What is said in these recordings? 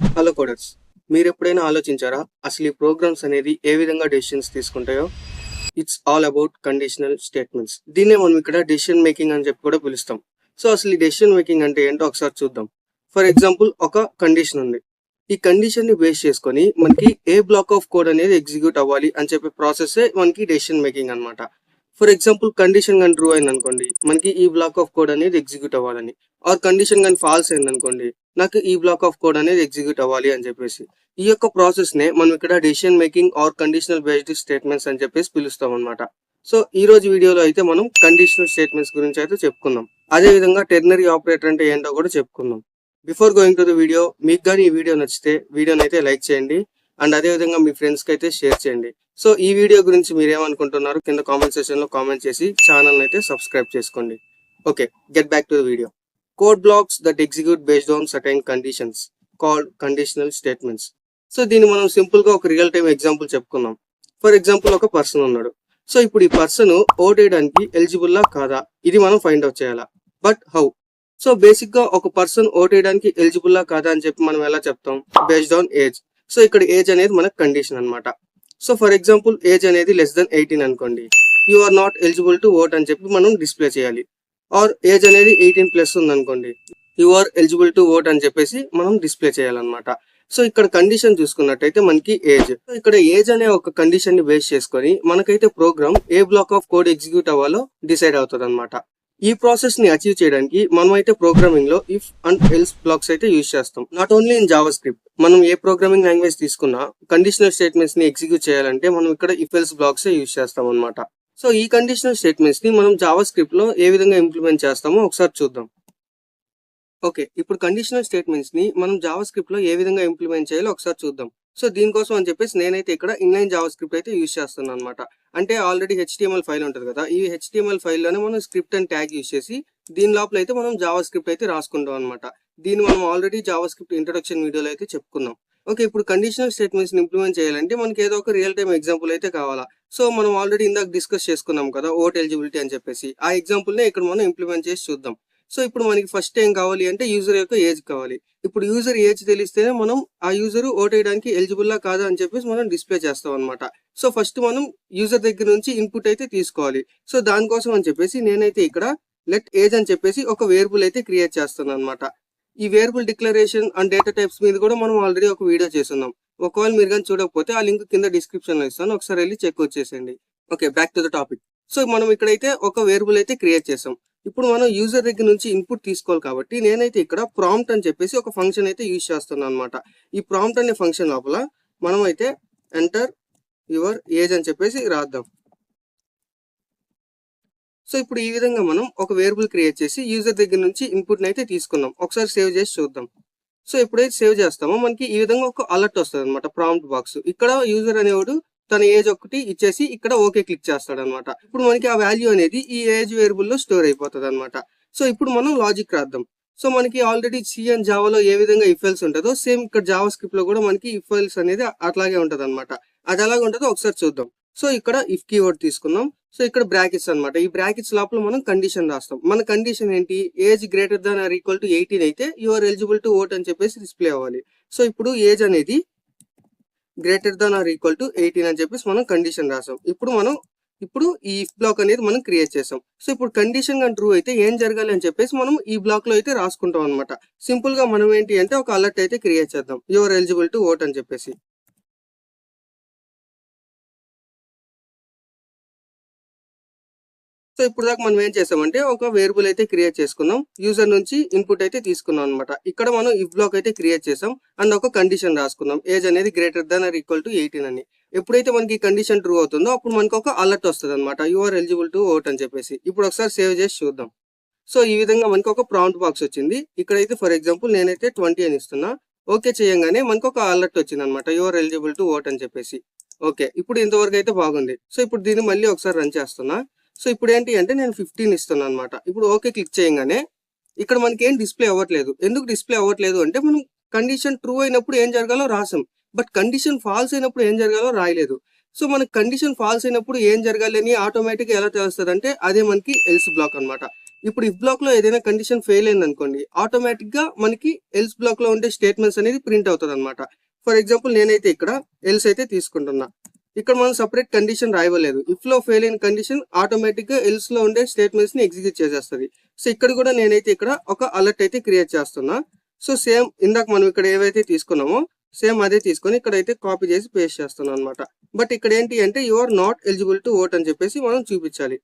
Hello coders, మీరు ఎప్పుడైనా ఆలోచించారా అసలు ఈ ప్రోగ్రామ్స్ అనేది ఏ విధంగా డెసిషన్స్ తీసుకుంటాయో? It's all about conditional statements. దీన్నే మనం ఇక్కడ డెసిషన్ మేకింగ్ అని చెప్పి కూడా పిలుస్తాం. సో అసలు ఈ డెసిషన్ మేకింగ్ అంటే ఏంటో ఒకసారి చూద్దాం. ఫర్ ఎగ్జాంపుల్, ఒక కండిషన్ ఉంది. ఈ కండిషన్ ని బేస్ చేసుకొని మనకి ఏ బ్లాక్ ఆఫ్ కోడ్ అనేది ఎగ్జిక్యూట్ అవ్వాలి అని చెప్పే ప్రాసెస్ మనకి డెసిషన్ మేకింగ్ అన్నమాట. ఫర్ ఎగ్జాంపుల్, కండిషన్ కానీ ట్రూ అయింది అనుకోండి, మనకి ఈ బ్లాక్ ఆఫ్ కోడ్ అనేది ఎగ్జిక్యూట్ అవ్వాలని. ఆర్ కండిషన్ కానీ ఫాల్స్ అయింది అనుకోండి, నాకు ఈ బ్లాక్ ఆఫ్ కోడ్ అనేది ఎగ్జిక్యూట్ అవ్వాలి అని చెప్పేసి. ఈ యొక్క ప్రాసెస్ నే మనం ఇక్కడ decision making or conditional based statements అని చెప్పేసి పిలుస్తాం అనమాట. సో ఈ రోజు వీడియోలో అయితే మనం కండిషనల్ స్టేట్మెంట్స్ గురించి అయితే చెప్పుకుందాం. అదే విధంగా టెర్నరీ ఆపరేటర్ అంటే ఏంటో కూడా చెప్పుకుందాం. Before going to the video, మీకు కానీ ఈ వీడియో నచ్చితే వీడియోని అయితే లైక్ చేయండి అండ్ అదే విధంగా మీ ఫ్రెండ్స్ కి అయితే షేర్ చేయండి. సో ఈ వీడియో గురించి మీరు ఏమనుకుంటున్నారు కింద కామెంట్ సెక్షన్ లో కామెంట్ చేసి ఛానల్ అయితే సబ్స్క్రైబ్ చేసుకోండి. Okay, get back to the video. Code blocks that execute based on certain conditions called conditional statements. So దీన్ని మనం సింపుల్ గా ఒక రియల్ టైమ్ ఎగ్జాంపుల్ చెప్పుకుందాం. ఫర్ ఎగ్జాంపుల్, ఒక పర్సన్ ఉన్నాడు. సో ఇప్పుడు ఈ పర్సన్ ఓట్ వేయడానికి ఎలిజిబుల్లా కాదా, ఇది మనం ఫైండ్ అవుట్ చేయాలా. But how? సో బేసిక్ గా ఒక పర్సన్ ఓట్ వేయడానికి ఎలిజిబుల్లా కాదా అని చెప్పి మనం ఎలా చెప్తాం? Based on age. సో ఇక్కడ ఏజ్ అనేది మనకు కండిషన్ అనమాట. సో ఫర్ ఎగ్జాంపుల్, ఏజ్ అనేది లెస్ దెన్ 18 అనుకోండి, you are not eligible to vote అని చెప్పి మనం డిస్ప్లే చేయాలి. ఆర్ ఏజ్ అనేది 18+ ఉంది అనుకోండి, you are eligible to vote అని చెప్పేసి మనం డిస్ప్లే చేయాలన్నమాట. సో ఇక్కడ కండిషన్ చూసుకున్నట్టయితే మనకి ఏజ్, ఇక్కడ ఏజ్ అనే ఒక కండిషన్ ని బేస్ చేసుకొని మనకైతే ప్రోగ్రామ్ ఏ బ్లాక్ ఆఫ్ కోడ్ ఎగ్జిక్యూట్ అవ్వాలో డిసైడ్ అవుతుంది అనమాట. ఈ ప్రాసెస్ ని అచీవ్ చేయడానికి మనం అయితే ప్రోగ్రామింగ్ లో ఇఫ్ అండ్ ఎల్స్ బ్లాక్స్ అయితే యూజ్ చేస్తాం. Not only in Java script, మనం ఏ ప్రోగ్రామింగ్ లాంగ్వేజ్ తీసుకున్నా కండిషనల్ స్టేట్మెంట్స్ ని ఎగ్జిక్యూట్ చేయాలంటే మనం ఇక్కడ ఇఫ్ ఎల్స్ బ్లాక్స్ యూజ్ చేస్తాం అనమాట. సో ఈ కండిషనల్ స్టేట్మెంట్స్ ని మనం జావా స్క్రిప్ట్ లో ఏ విధంగా ఇంప్లిమెంట్ చేస్తామో ఒకసారి చూద్దాం. ఓకే, ఇప్పుడు కండిషనల్ స్టేట్మెంట్స్ ని మనం జావా స్క్రిప్ట్ లో ఏ విధంగా ఇంప్లిమెంట్ చేయాలో ఒకసారి చూద్దాం. సో దీనికోసం అని చెప్పేసి నేనైతే ఇక్కడ ఇన్లైన్ జావా స్క్రిప్ట్ అయితే యూజ్ చేస్తున్నాను అనమాట. అంటే ఆల్రెడీ HTML ఫైల్ ఉంటుంది కదా, ఈ HTML ఫైల్ లోనే మనం స్క్రిప్ట్ అండ్ ట్యాగ్ యూజ్ చేసి దీని లోపల అయితే మనం జావా స్క్రిప్ట్ అయితే రాసుకుంటాం అనమాట. దీన్ని మనం ఆల్రెడీ జావా స్క్రిప్ట్ ఇంట్రొడక్షన్ వీడియోలో అయితే చెప్పుకున్నాం. ఓకే, ఇప్పుడు కండిషనల్ స్టేట్మెంట్స్ ని ఇంప్లిమెంట్ చేయాలంటే మనకి ఏదో ఒక రియల్ టైమ్ ఎగ్జాంపుల్ అయితే కావాలా. సో మనం ఆల్రెడీ ఇందాక డిస్కస్ చేసుకున్నాం కదా ఓట్ ఎలిజిబిలిటీ అని చెప్పేసి, ఆ ఎగ్జాంపుల్ నే ఇక్కడ మనం ఇంప్లిమెంట్ చేసి చూద్దాం. సో ఇప్పుడు మనకి ఫస్ట్ ఏం కావాలి అంటే యూజర్ యొక్క ఏజ్ కావాలి. ఇప్పుడు యూజర్ ఏజ్ తెలిస్తేనే మనం ఆ యూజర్ ఓట్ వేయడానికి ఎలిజిబుల్లా కాదా అని చెప్పేసి మనం డిస్ప్లే చేస్తాం అనమాట. సో ఫస్ట్ మనం యూజర్ దగ్గర నుంచి ఇన్పుట్ అయితే తీసుకోవాలి. సో దానికోసం అని చెప్పేసి నేనైతే ఇక్కడ లెట్ ఏజ్ అని చెప్పేసి ఒక వేరియబుల్ అయితే క్రియేట్ చేస్తాను అనమాట. ఈ variable declaration and data types మీద కూడా మనం ఆల్రెడీ ఒక వీడియో చేస్తున్నాం. ఒకవేళ మీరు కానీ చూడకపోతే ఆ లింక్ కింద డిస్క్రిప్షన్ లో ఇస్తాను, ఒకసారి వెళ్ళి చెక్ వచ్చేసేయండి. Okay, back to the topic. So మనం ఇక్కడైతే ఒక వేరియబుల్ అయితే క్రియేట్ చేసాం. ఇప్పుడు మనం యూజర్ దగ్గర నుంచి ఇన్పుట్ తీసుకోవాలి కాబట్టి నేనైతే ఇక్కడ ప్రాంప్ట్ అని చెప్పేసి ఒక ఫంక్షన్ అయితే యూజ్ చేస్తున్నాను అనమాట. ఈ ప్రాంప్ట్ అనే ఫంక్షన్ లోపల మనం అయితే ఎంటర్ యువర్ ఏజ్ అని చెప్పేసి రాద్దాం. సో ఇప్పుడు ఈ విధంగా మనం ఒక వేరియబుల్ క్రియేట్ చేసి యూజర్ దగ్గర నుంచి ఇన్పుట్ అయితే తీసుకున్నాం. ఒకసారి సేవ్ చేసి చూద్దాం. సో ఎప్పుడైతే సేవ్ చేస్తామో మనకి ఈ విధంగా ఒక అలర్ట్ వస్తుంది అనమాట, ప్రాంప్ట్ బాక్స్. ఇక్కడ యూజర్ అనేవాడు తన ఏజ్ ఒకటి ఇచ్చేసి ఇక్కడ ఓకే క్లిక్ చేస్తాడు అనమాట. ఇప్పుడు మనకి ఆ వాల్యూ అనేది ఈ ఏజ్ వేరియబుల్ లో స్టోర్ అయిపోతుంది అనమాట. సో ఇప్పుడు మనం లాజిక్ రాద్దాం. సో మనకి ఆల్రెడీ సి అండ్ జావాలో ఏ విధంగా ఇఫ్ ఎల్స్ ఉంటుందో సేమ్ ఇక్కడ జావా స్క్రిప్ట్ లో కూడా మనకి ఇఫ్ ఎల్స్ అనేది అట్లాగే ఉంటది అనమాట. అది ఎలాగ ఉంటుందో ఒకసారి చూద్దాం. సో ఇక్కడ ఇఫ్ కీవర్డ్ తీసుకున్నాం. సో ఇక్కడ బ్రాకెట్స్ అనమాట. ఈ బ్రాకెట్స్ లోపల మనం కండిషన్ రాస్తాం. మన కండిషన్ ఏంటి? Age greater than or equal to 18 అయితే you are eligible to vote అని చెప్పేసి డిస్ప్లే అవ్వాలి. సో ఇప్పుడు ఏజ్ అనేది greater than or equal to 18 అని చెప్పేసి మనం కండిషన్ రాసాం. ఇప్పుడు ఈ ఇఫ్ బ్లాక్ అనేది మనం క్రియేట్ చేసాం. సో ఇప్పుడు కండిషన్ కానీ ట్రూ అయితే ఏం జరగాలి అని చెప్పేసి మనం ఈ బ్లాక్ లో అయితే రాసుకుంటాం అనమాట. సింపుల్ గా మనం ఏంటి అంటే ఒక అలర్ట్ అయితే క్రియేట్ చేద్దాం, you are eligible to vote అని చెప్పేసి. సో ఇప్పుడు దాకా మనం ఏం చేసామంటే ఒక వేరియబుల్ అయితే క్రియేట్ చేసుకున్నాం, యూజర్ నుంచి ఇన్పుట్ అయితే తీసుకున్నాం అనమాట. ఇక్కడ మనం ఇఫ్ బ్లాక్ అయితే క్రియేట్ చేసాం అండ్ ఒక కండిషన్ రాసుకున్నాం, ఏజ్ అనేది greater than or equal to 18 అని. ఎప్పుడైతే మనకి ఈ కండిషన్ ట్రూ అవుతుందో అప్పుడు మనకు ఒక అలర్ట్ వస్తుంది అనమాట, you are eligible to vote అని చెప్పేసి. ఇప్పుడు ఒకసారి సేవ్ చేసి చూద్దాం. సో ఈ విధంగా మనకి ఒక ప్రాంప్ట్ బాక్స్ వచ్చింది. ఇక్కడైతే ఫర్ ఎగ్జాంపుల్ నేనైతే 20 అని ఇస్తున్నా. ఓకే చేయంగానే మనకు ఒక అలర్ట్ వచ్చింది అనమాట, you are eligible to vote అని చెప్పేసి. ఓకే, ఇప్పుడు ఇంతవరకు అయితే బాగుంది. సో ఇప్పుడు దీన్ని మళ్ళీ ఒకసారి రన్ చేస్తున్నా. సో ఇప్పుడు ఏంటి అంటే నేను 15 ఇస్తున్నాను అనమాట. ఇప్పుడు ఓకే క్లిక్ చేయగానే ఇక్కడ మనకి ఏం డిస్ప్లే అవ్వట్లేదు. ఎందుకు డిస్ప్లే అవ్వట్లేదు అంటే మనం కండిషన్ ట్రూ అయినప్పుడు ఏం జరగాలో రాసాం, బట్ కండిషన్ ఫాల్స్ అయినప్పుడు ఏం జరగాలో రాయలేదు. సో మనకి కండిషన్ ఫాల్స్ అయినప్పుడు ఏం జరగాలి అని ఆటోమేటిక్ ఎలా తెలుస్తుంది అంటే అదే మనకి ఎల్స్ బ్లాక్ అనమాట. ఇప్పుడు ఇఫ్ బ్లాక్ లో ఏదైనా కండిషన్ ఫెయిల్ అయింది అనుకోండి, ఆటోమేటిక్ గా మనకి ఎల్స్ బ్లాక్ లో ఉండే స్టేట్మెంట్స్ అనేది ప్రింట్ అవుతుంది అనమాట. ఫర్ ఎగ్జాంపుల్ నేనైతే ఇక్కడ ఎల్స్ అయితే తీసుకుంటున్నా. ఇక్కడ మనం సపరేట్ కండిషన్ రాయలేదు. ఇఫ్ లో ఫెయిల్ అయిన కండిషన్ ఆటోమేటిక్ గా ఎల్స్ లో ఉండే స్టేట్మెంట్స్ ని ఎగ్జిక్యూట్ చేసేస్తుంది. సో ఇక్కడ కూడా నేనైతే ఇక్కడ ఒక అలర్ట్ అయితే క్రియేట్ చేస్తున్నా. సో సేమ్ ఇందాక మనం ఇక్కడ ఏవైతే తీసుకున్నామో సేమ్ అదే తీసుకొని ఇక్కడైతే కాపీ చేసి పేస్ట్ చేస్తున్నాం అనమాట. బట్ ఇక్కడ ఏంటి అంటే you are not eligible to vote అని చెప్పేసి మనం చూపించాలి.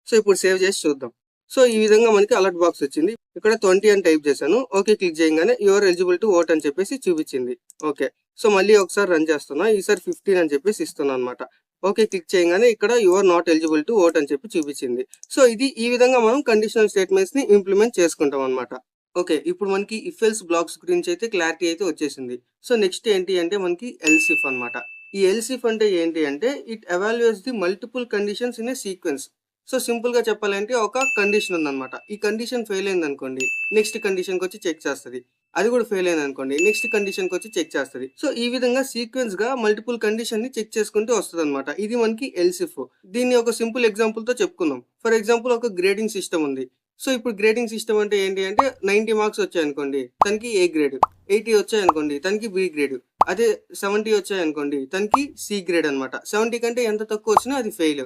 సో ఇప్పుడు సేవ్ చేసి చూద్దాం. సో ఈ విధంగా మనకి అలర్ట్ బాక్స్ వచ్చింది. ఇక్కడ 20 అని టైప్ చేశాను. ఓకే క్లిక్ చేయగానే యువర్ ఎలిజిబుల్ టు ఓట్ అని చెప్పేసి చూపించింది. ఓకే, సో మళ్ళీ ఒకసారి రన్ చేస్తున్నా. ఈసారి 15 అని చెప్పేసి ఇస్తున్నా అనమాట. ఓకే క్లిక్ చేయగానే ఇక్కడ your not eligible to vote అని చెప్పి చూపించింది. సో ఇది ఈ విధంగా మనం కండిషనల్ స్టేట్మెంట్స్ ని ఇంప్లిమెంట్ చేసుకుంటాం అనమాట. ఓకే, ఇప్పుడు మనకి ఇఫ్ ఎల్స్ బ్లాక్స్ గురించి అయితే క్లారిటీ అయితే వచ్చేసింది. సో నెక్స్ట్ ఏంటి అంటే మనకి ఎల్స్ ఇఫ్ అనమాట. ఈ ఎల్స్ ఇఫ్ అంటే ఏంటి అంటే it evaluates the multiple conditions in a sequence. So simple గా చెప్పాలంటే ఒక కండిషన్ ఉందన్నమాట. ఈ కండిషన్ ఫెయిల్ అయింది అనుకోండి, నెక్స్ట్ కండిషన్ కి వచ్చి చెక్ చేస్తుంది. అది కూడా ఫెయిల్ అయింది అనుకోండి, నెక్స్ట్ కండిషన్ కి వచ్చి చెక్ చేస్తుంది. సో ఈ విధంగా సీక్వెన్స్ గా మల్టిపుల్ కండిషన్ ని చెక్ చేసుకుంటూ వస్తుంది అనమాట. ఇది మనకి ఎల్స్ ఇఫ్. దీన్ని ఒక సింపుల్ ఎగ్జాంపుల్ తో చెప్పుకుందాం. ఫర్ ఎగ్జాంపుల్ ఒక గ్రేడింగ్ సిస్టమ్ ఉంది. సో ఇప్పుడు గ్రేడింగ్ సిస్టమ్ అంటే ఏంటి అంటే 90 మార్క్స్ వచ్చాయి అనుకోండి, తనకి ఏ గ్రేడ్. 80 వచ్చాయి అనుకోండి, తనకి బి గ్రేడ్. అదే 70 వచ్చాయి అనుకోండి, తనకి సి గ్రేడ్ అనమాట. 70 కంటే ఎంత తక్కువ వచ్చినా అది ఫెయిల్.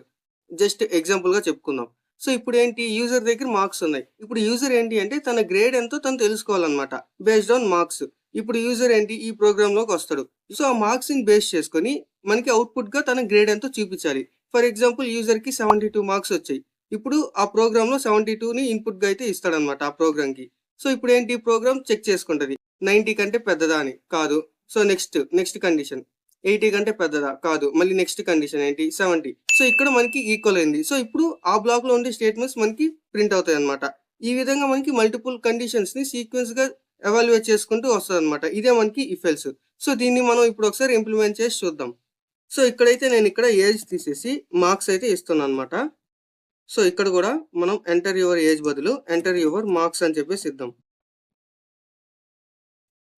జస్ట్ ఎగ్జాంపుల్ గా చెప్పుకుందాం. సో ఇప్పుడు ఏంటి, యూజర్ దగ్గర మార్క్స్ ఉన్నాయి. ఇప్పుడు యూజర్ ఏంటి అంటే తన గ్రేడ్ ఎంతో తను తెలుసుకోవాలన్నమాట బేస్డ్ ఆన్ మార్క్స్. ఇప్పుడు యూజర్ ఏంటి ఈ ప్రోగ్రామ్ లోకి వస్తాడు. సో ఆ మార్క్స్ ని బేస్ చేసుకొని మనకి అవుట్పుట్ గా తన గ్రేడ్ ఎంతో చూపించాలి. ఫర్ ఎగ్జాంపుల్ యూజర్ కి 72 మార్క్స్ వచ్చాయి. ఇప్పుడు ఆ ప్రోగ్రామ్ లో 72 ని ఇన్పుట్ గా అయితే ఇస్తాడనమాట ఆ ప్రోగ్రామ్ కి. సో ఇప్పుడు ఏంటి, ప్రోగ్రామ్ చెక్ చేసుకుంటది 90 కంటే పెద్దదా అని. కాదు. సో నెక్స్ట్ కండిషన్ 80 కంటే పెద్దదా, కాదు. మళ్ళీ నెక్స్ట్ కండిషన్ ఏంటి 70. సో ఇక్కడ మనకి ఈక్వల్ అయింది. సో ఇప్పుడు ఆ బ్లాక్ లో ఉండే స్టేట్మెంట్స్ మనకి ప్రింట్ అవుతాయి అనమాట. ఈ విధంగా మనకి మల్టిపుల్ కండిషన్స్ ని సీక్వెన్స్ గా ఎవాల్యుయేట్ చేసుకుంటూ వస్తుంది అనమాట. ఇదే మనకి ఇఫ్ ఎల్స్. సో దీన్ని మనం ఇప్పుడు ఒకసారి ఇంప్లిమెంట్ చేసి చూద్దాం. సో ఇక్కడైతే నేను ఇక్కడ ఏజ్ తీసేసి మార్క్స్ అయితే ఇస్తున్నాను అనమాట. సో ఇక్కడ కూడా మనం ఎంటర్ యువర్ ఏజ్ బదులు ఎంటర్ యువర్ మార్క్స్ అని చెప్పేసి ఇద్దాం.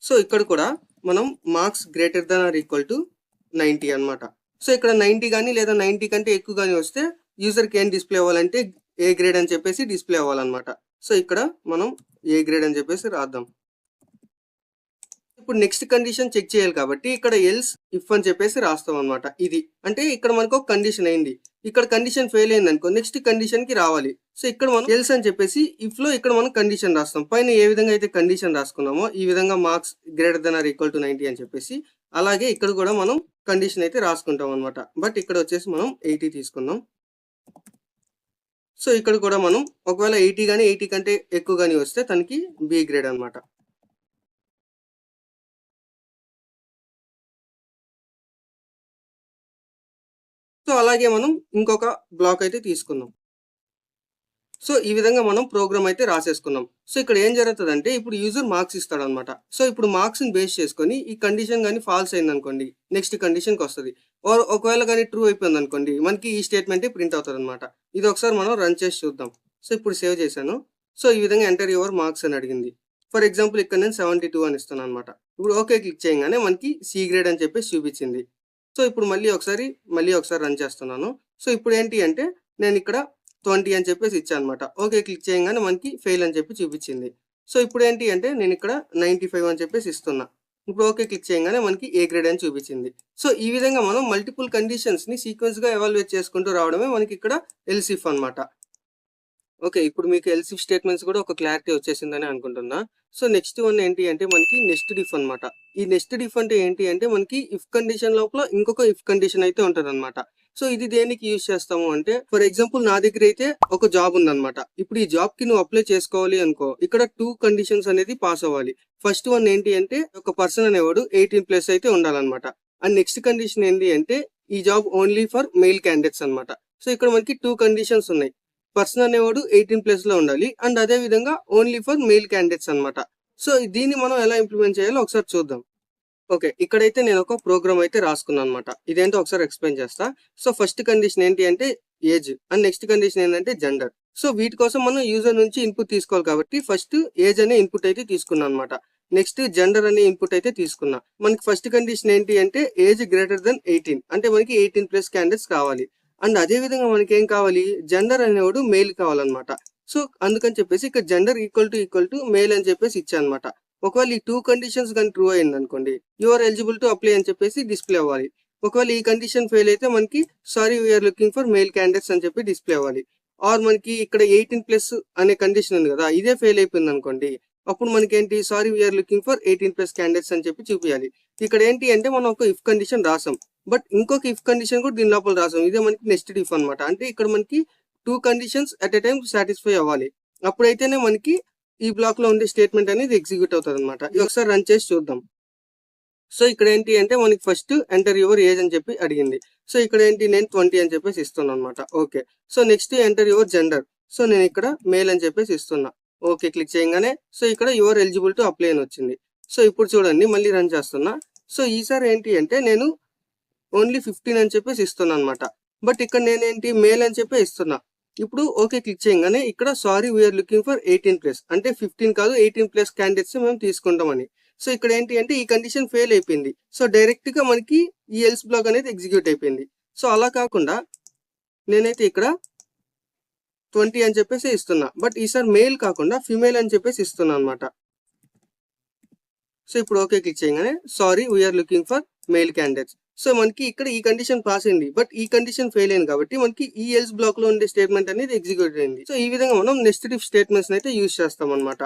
సో ఇక్కడ కూడా మనం marks greater than or equal to 90 అనమాట. సో ఇక్కడ 90 కానీ లేదా 90 కంటే ఎక్కువ కానీ వస్తే యూజర్కి ఏం డిస్ప్లే అవ్వాలంటే ఏ గ్రేడ్ అని చెప్పేసి డిస్ప్లే అవ్వాలన్నమాట. సో ఇక్కడ మనం ఏ గ్రేడ్ అని చెప్పేసి రాద్దాం. ఇప్పుడు నెక్స్ట్ కండిషన్ చెక్ చేయాలి కాబట్టి ఇక్కడ ఎల్స్ ఇఫ్ అని చెప్పేసి రాస్తాం అనమాట. ఇది అంటే ఇక్కడ మనకు ఒక కండిషన్ అయింది. ఇక్కడ కండిషన్ ఫెయిల్ అయింది అనుకో, నెక్స్ట్ కండిషన్ కి రావాలి. సో ఇక్కడ మనం ఎల్స్ అని చెప్పేసి ఇఫ్ లో ఇక్కడ మనం కండిషన్ రాస్తాం. పైన ఏ విధంగా అయితే కండిషన్ రాసుకున్నామో ఈ విధంగా marks greater than or equal to 90 అని చెప్పేసి, అలాగే ఇక్కడ కూడా మనం కండిషన్ అయితే రాసుకుంటాం అనమాట. బట్ ఇక్కడ వచ్చేసి మనం 80 తీసుకుందాం. సో ఇక్కడ కూడా మనం ఒకవేళ 80 కానీ 80 కంటే ఎక్కువ కానీ వస్తే తనకి బి గ్రేడ్ అనమాట. సో అలాగే మనం ఇంకొక బ్లాక్ అయితే తీసుకుందాం. సో ఈ విధంగా మనం ప్రోగ్రామ్ అయితే రాసేసుకున్నాం. సో ఇక్కడ ఏం జరుగుతుందంటే ఇప్పుడు యూజర్ మార్క్స్ ఇస్తాడు అనమాట. సో ఇప్పుడు మార్క్స్ ని బేస్ చేసుకొని ఈ కండిషన్ కానీ ఫాల్స్ అయింది అనుకోండి, నెక్స్ట్ కండిషన్ కి వస్తుంది. ఒకవేళ కానీ ట్రూ అయిపోయింది అనుకోండి, మనకి ఈ స్టేట్మెంట్ ప్రింట్ అవుతుంది అనమాట. ఇది ఒకసారి మనం రన్ చేసి చూద్దాం. సో ఇప్పుడు సేవ్ చేశాను. సో ఈ విధంగా ఎంటర్ యువర్ మార్క్స్ అని అడిగింది. ఫర్ ఎగ్జాంపుల్ ఇక్కడ నేను 72 అని ఇస్తాను అనమాట. ఇప్పుడు ఓకే క్లిక్ చేయగానే మనకి సి గ్రేడ్ అని చెప్పేసి చూపించింది. సో ఇప్పుడు మళ్ళీ ఒకసారి రన్ చేస్తున్నాను. సో ఇప్పుడు ఏంటి అంటే నేను ఇక్కడ 20 అని చెప్పేసి ఇచ్చాను అనమాట. ఓకే క్లిక్ చేయగానే మనకి ఫెయిల్ అని చెప్పి చూపించింది. సో ఇప్పుడు ఏంటి అంటే నేను ఇక్కడ 95 అని చెప్పేసి ఇస్తున్నా. ఇప్పుడు ఓకే క్లిక్ చేయగానే మనకి ఏ గ్రేడ్ అని చూపించింది. సో ఈ విధంగా మనం మల్టిపుల్ కండిషన్స్ ని సీక్వెన్స్ గా ఎవాల్యుయేట్ చేసుకుంటూ రావడమే మనకి ఇక్కడ ఎల్స్ ఇఫ్ అనమాట. ఓకే, ఇప్పుడు మీకు ఎల్స్ ఇఫ్ స్టేట్మెంట్స్ కూడా ఒక క్లారిటీ వచ్చేసిందని అనుకుంటున్నా. సో నెక్స్ట్ వన్ ఏంటి అంటే మనకి నెస్టెడ్ ఇఫ్ అనమాట. ఈ నెస్టెడ్ ఇఫ్ అంటే ఏంటి అంటే మనకి ఇఫ్ కండిషన్ లోపల ఇంకొక ఇఫ్ కండిషన్ అయితే ఉంటది అనమాట. సో ఇది దేనికి యూజ్ చేస్తాము అంటే, ఫర్ ఎగ్జాంపుల్ నా దగ్గర అయితే ఒక జాబ్ ఉందన్నమాట. ఇప్పుడు ఈ జాబ్ కి నువ్వు అప్లై చేసుకోవాలి అనుకో, ఇక్కడ 2 కండిషన్స్ అనేది పాస్ అవ్వాలి. ఫస్ట్ వన్ ఏంటి అంటే ఒక పర్సన్ అనేవాడు 18+ అయితే ఉండాలన్నమాట. అండ్ నెక్స్ట్ కండిషన్ ఏంటి అంటే ఈ job only for male candidates అనమాట. సో ఇక్కడ మనకి 2 కండిషన్స్ ఉన్నాయి. పర్సన్ అనేవాడు 18+ లో ఉండాలి, అండ్ అదే విధంగా ఓన్లీ ఫర్ మెయిల్ క్యాండిడేట్స్ అనమాట. సో దీన్ని మనం ఎలా ఇంప్లిమెంట్ చేయాలో ఒకసారి చూద్దాం. ఓకే, ఇక్కడైతే నేను ఒక ప్రోగ్రామ్ అయితే రాసుకున్నాను అనమాట. ఇదేంటో ఒకసారి ఎక్స్ప్లెయిన్ చేస్తా. సో ఫస్ట్ కండిషన్ ఏంటి అంటే ఏజ్, అండ్ నెక్స్ట్ కండిషన్ ఏంటంటే జెండర్. సో వీటి కోసం మనం యూజర్ నుంచి ఇన్పుట్ తీసుకోవాలి కాబట్టి ఫస్ట్ ఏజ్ అనే ఇన్పుట్ అయితే తీసుకున్నాం అనమాట. నెక్స్ట్ జెండర్ అనే ఇన్పుట్ అయితే తీసుకున్నా. మనకి ఫస్ట్ కండిషన్ ఏంటి అంటే ఏజ్ గ్రేటర్ దెన్ 18, అంటే మనకి 18+ క్యాండిడేట్స్ కావాలి. అండ్ అదే విధంగా మనకి ఏం కావాలి, జెండర్ అనేవాడు మెయిల్ కావాలన్నమాట. సో అందుకని చెప్పేసి ఇక్కడ జెండర్ ఈక్వల్ టు మెయిల్ అని చెప్పేసి ఇచ్చానమాట. ఒకవేళ ఈ 2 కండిషన్స్ కానీ ట్రూ అయింది అనుకోండి, you are eligible to apply అని చెప్పేసి డిస్ప్లే అవ్వాలి. ఒకవేళ ఈ కండిషన్ ఫెయిల్ అయితే మనకి sorry we're looking for male candidates అని చెప్పి డిస్ప్లే అవ్వాలి. ఆర్ మనకి ఇక్కడ 18+ అనే కండిషన్ ఉంది కదా, ఇదే ఫెయిల్ అయిపోయింది అనుకోండి, అప్పుడు మనకి ఏంటి, sorry we're looking for 18+ candidates అని చెప్పి చూపించాలి. ఇక్కడ ఏంటి అంటే మనం ఒక ఇఫ్ కండిషన్ రాసాం, బట్ ఇంకొక ఇఫ్ కండిషన్ కూడా దీని లోపల రాసాం. ఇదే మనకి నెక్స్ట్ ఇఫ్ అనమాట. అంటే ఇక్కడ మనకి 2 conditions at a time satisfy అవ్వాలి. అప్పుడైతేనే మనకి ఈ బ్లాక్ లో ఉండే స్టేట్మెంట్ అనేది ఎగ్జిక్యూట్ అవుతుంది అనమాట. ఇది ఒకసారి రన్ చేసి చూద్దాం. సో ఇక్కడ ఏంటి అంటే మనకి ఫస్ట్ ఎంటర్ యువర్ ఏజ్ అని చెప్పి అడిగింది. సో ఇక్కడ ఏంటి, నేను 20 అని చెప్పేసి ఇస్తున్నాను అనమాట. Okay. So next enter your gender. So నేను ఇక్కడ మేల్ అని చెప్పేసి ఇస్తున్నా. ఓకే క్లిక్ చేయగానే సో ఇక్కడ యువర్ ఎలిజిబుల్ టు అప్లై అని వచ్చింది. సో ఇప్పుడు చూడండి మళ్ళీ రన్ చేస్తున్నా. సో ఈసారి ఏంటి అంటే నేను ఓన్లీ 15 అని చెప్పేసి ఇస్తున్నా అనమాట. బట్ ఇక్కడ నేనేంటి మేల్ అని చెప్పి ఇస్తున్నా. ఇప్పుడు ఓకే క్లిక్ చేయగానే ఇక్కడ సారీ వీఆర్ లుకింగ్ ఫర్ 18+, అంటే 15 కాదు 18+ క్యాండిడేట్స్ మేము తీసుకుంటామని. సో ఇక్కడ ఏంటి అంటే ఈ కండిషన్ ఫెయిల్ అయిపోయింది. సో డైరెక్ట్ గా మనకి ఈ ఎల్స్ బ్లాక్ అనేది ఎగ్జిక్యూట్ అయిపోయింది. సో అలా కాకుండా నేనైతే ఇక్కడ 20 అని చెప్పేసి ఇస్తున్నా, బట్ ఈసారి మెయిల్ కాకుండా ఫిమేల్ అని చెప్పేసి ఇస్తున్నా అనమాట. సో ఇప్పుడు ఓకే క్లిక్ చేయగానే sorry we're looking for male candidates. So మనకి ఇక్కడ ఈ కండిషన్ పాస్ అయింది, బట్ ఈ కండిషన్ ఫెయిల్ అయింది కాబట్టి మనకి ఈ ఎల్స్ బ్లాక్ లో ఉండే స్టేట్మెంట్ అనేది ఎగ్జిక్యూట్ అయింది. సో ఈ విధంగా మనం నెస్టెడ్ ఇఫ్ స్టేట్మెంట్స్ అయితే యూజ్ చేస్తాం అనమాట.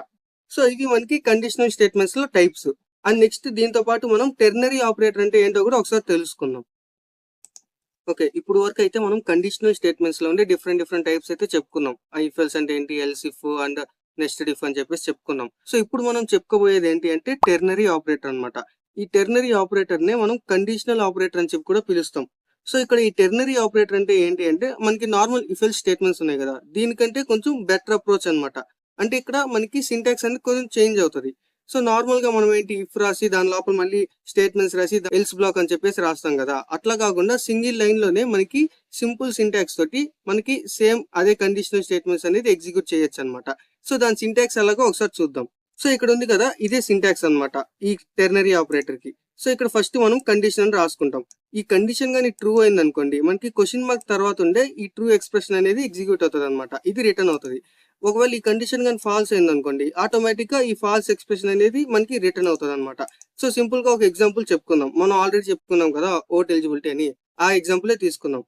సో ఇవి మనకి కండిషనల్ స్టేట్మెంట్స్ లో టైప్స్. అండ్ నెక్స్ట్ దీంతో పాటు మనం టెర్నరీ ఆపరేటర్ అంటే ఏంటో కూడా ఒకసారి తెలుసుకుందాం. ఓకే, ఇప్పుడు వరకు అయితే మనం కండిషనల్ స్టేట్మెంట్స్ లో ఉండే డిఫరెంట్ టైప్స్ అయితే చెప్పుకున్నాం. ఇఫ్ ఎల్స్ అంటే ఏంటి, else if and nested if అని చెప్పేసి చెప్పుకున్నాం. సో ఇప్పుడు మనం చెప్పుకోబోయేది ఏంటి అంటే టెర్నరీ ఆపరేటర్ అనమాట. ఈ టెర్నరీ ఆపరేటర్ నే మనం కండిషనల్ ఆపరేటర్ అని చెప్పి కూడా పిలుస్తాం. సో ఇక్కడ ఈ టెర్నరీ ఆపరేటర్ అంటే ఏంటి అంటే మనకి నార్మల్ ఇఫ్ ఎల్స్ స్టేట్మెంట్స్ ఉన్నాయి కదా, దీనికంటే కొంచెం బెటర్ అప్రోచ్ అనమాట. అంటే ఇక్కడ మనకి సింటాక్స్ అనేది కొంచెం చేంజ్ అవుతుంది. సో నార్మల్ గా మనం ఏంటి ఇఫ్ రాసి దాని లోపల మళ్ళీ స్టేట్మెంట్స్ రాసి ఎల్స్ బ్లాక్ అని చెప్పేసి రాస్తాం కదా, అట్లా కాకుండా సింగిల్ లైన్ లోనే మనకి సింపుల్ సింటాక్స్ తోటి మనకి సేమ్ అదే కండిషనల్ స్టేట్మెంట్స్ అనేది ఎగ్జిక్యూట్ చేయొచ్చు అనమాట. సో దాని సింటాక్స్ ఎలాగో ఒకసారి చూద్దాం. సో ఇక్కడ ఉంది కదా, ఇదే సింటాక్స్ అనమాట ఈ టెర్నరీ ఆపరేటర్ కి. సో ఇక్కడ ఫస్ట్ మనం కండిషన్ అని రాసుకుంటాం. ఈ కండిషన్ గానీ ట్రూ అయింది అనుకోండి, మనకి క్వశ్చన్ మార్క్ తర్వాత ఉండే ఈ ట్రూ ఎక్స్ప్రెషన్ అనేది ఎగ్జిక్యూట్ అవుతుంది అనమాట. ఇది రిటర్న్ అవుతుంది. ఒకవేళ ఈ కండిషన్ కానీ ఫాల్స్ అయింది అనుకోండి, ఆటోమేటిక్ గా ఈ ఫాల్స్ ఎక్స్ప్రెషన్ అనేది మనకి రిటర్న్ అవుతుంది అనమాట. సో సింపుల్ గా ఒక ఎగ్జాంపుల్ చెప్పుకుందాం. మనం ఆల్రెడీ చెప్పుకున్నాం కదా ఓట్ ఎలిజిబిలిటీ అని, ఆ ఎగ్జాంపులే తీసుకుందాం.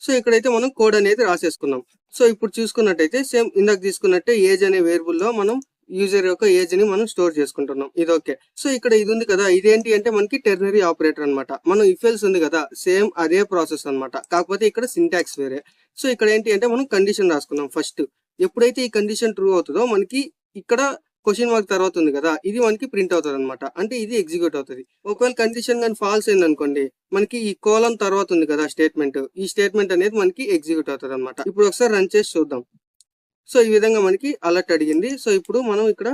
సో ఇక్కడైతే మనం కోడ్ అనేది రాసేసుకున్నాం. సో ఇప్పుడు చూసుకున్నట్టయితే సేమ్ ఇందాక తీసుకున్నట్టే ఏజ్ అనే వేరియబుల్ లో మనం యూజర్ యొక్క ఏజ్ ని మనం స్టోర్ చేసుకుంటున్నాం. ఇది ఓకే. సో ఇక్కడ ఇది ఉంది కదా, ఇదేంటి అంటే మనకి టెర్నరీ ఆపరేటర్ అనమాట. మనం ఇఫ్ ఎల్స్ ఉంది కదా, సేమ్ అదే ప్రాసెస్ అనమాట, కాకపోతే ఇక్కడ సింటాక్స్ వేరే. సో ఇక్కడ ఏంటి అంటే మనం కండిషన్ రాసుకున్నాం. ఫస్ట్ ఎప్పుడైతే ఈ కండిషన్ ట్రూ అవుతుందో మనకి ఇక్కడ క్వశ్చన్ మార్క్ తర్వాత ఉంది కదా, ఇది మనకి ప్రింట్ అవుతుంది అనమాట. అంటే ఇది ఎగ్జిక్యూట్ అవుతుంది. ఒకవేళ కండిషన్ కానీ ఫాల్స్ అయింది అనుకోండి, మనకి ఈ కోలన్ తర్వాత ఉంది కదా స్టేట్మెంట్, ఈ స్టేట్మెంట్ అనేది మనకి ఎగ్జిక్యూట్ అవుతుంది అనమాట. ఇప్పుడు ఒకసారి రన్ చేసి చూద్దాం. సో ఈ విధంగా మనకి అలర్ట్ అడిగింది. సో ఇప్పుడు మనం ఇక్కడ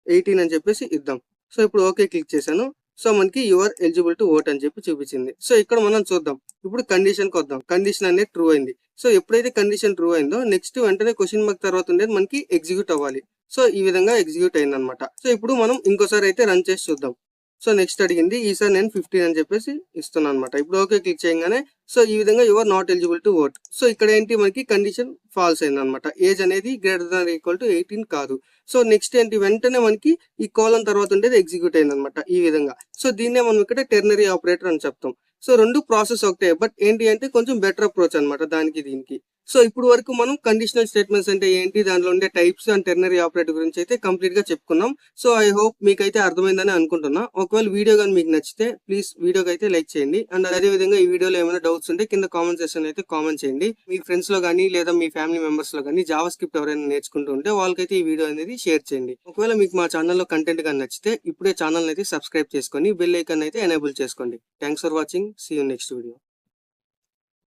18 అని చెప్పేసి ఇద్దాం. సో ఇప్పుడు ఓకే క్లిక్ చేశాను. సో మనకి యువర్ ఎలిజిబుల్ టు ఓట్ అని చెప్పి చూపించింది. సో ఇక్కడ మనం చూద్దాం. ఇప్పుడు కండిషన్ కి వద్దాం. కండిషన్ అనేది ట్రూ అయింది. సో ఎప్పుడైతే కండిషన్ ట్రూ అయిందో నెక్స్ట్ వెంటనే క్వశ్చన్ మార్క్ తర్వాత ఉండేది మనకి ఎగ్జిక్యూట్ అవ్వాలి. సో ఈ విధంగా ఎగ్జిక్యూట్ అయింది అనమాట. సో ఇప్పుడు మనం ఇంకోసారి అయితే రన్ చేసి చూద్దాం. సో నెక్స్ట్ అడిగింది, ఈసారి నేను 15 అని చెప్పేసి ఇస్తున్నాను అనమాట. ఇప్పుడు ఓకే క్లిక్ చేయగానే సో ఈ విధంగా your not eligible to vote. So ఇక్కడ ఏంటి మనకి కండిషన్ ఫాల్స్ అయింది అనమాట. ఏజ్ అనేది > 18 కాదు. సో నెక్స్ట్ ఏంటి, వెంటనే మనకి ఈ కోలన్ తర్వాత ఉండేది ఎగ్జిక్యూట్ అయింది అనమాట ఈ విధంగా. సో దీన్నే మనం ఇక్కడ టెర్నరీ ఆపరేటర్ అని చెప్తాం. సో రెండు ప్రాసెస్ ఒకటే, బట్ ఏంటి అంటే కొంచెం బెటర్ అప్రోచ్ అనమాట దానికి దీనికి. సో ఇప్పుడు వరకు మనం కండిషనల్ స్టేట్మెంట్స్ అంటే ఏంటి, దానిలో ఉండే టైప్స్ అండ్ టెర్నరీ ఆపరేటర్ గురించి అయితే కంప్లీట్ గా చెప్పుకున్నాం. సో ఐ హోప్ మీకైతే అర్థమైందని అనుకుంటున్నా. ఒకవేళ వీడియో కానీ మీకు నచ్చితే ప్లీజ్ వీడియోకి అయితే లైక్ చేయండి. అండ్ అదే విధంగా ఈ వీడియోలో ఏమైనా డౌట్స్ ఉంటే కింద కామెంట్ సెక్షన్ అయితే కామెంట్ చేయండి. మీ ఫ్రెండ్స్ లో కానీ లేదా మీ ఫ్యామిలీ మెంబర్స్ లో కానీ జావా స్క్రిప్ట్ ఎవరైనా నేర్చుకుంటూ ఉంటే వాళ్ళకైతే ఈ వీడియో అనేది షేర్ చేయండి. ఒకవేళ మీకు మా ఛానల్లో కంటెంట్ కానీ నచ్చితే ఇప్పుడే ఛానల్ అయితే సబ్స్క్రైబ్ చేసుకొని బెల్ ఐకాన్ అయితే ఎనేబుల్ చేసుకోండి. Thanks for watching. See you next video.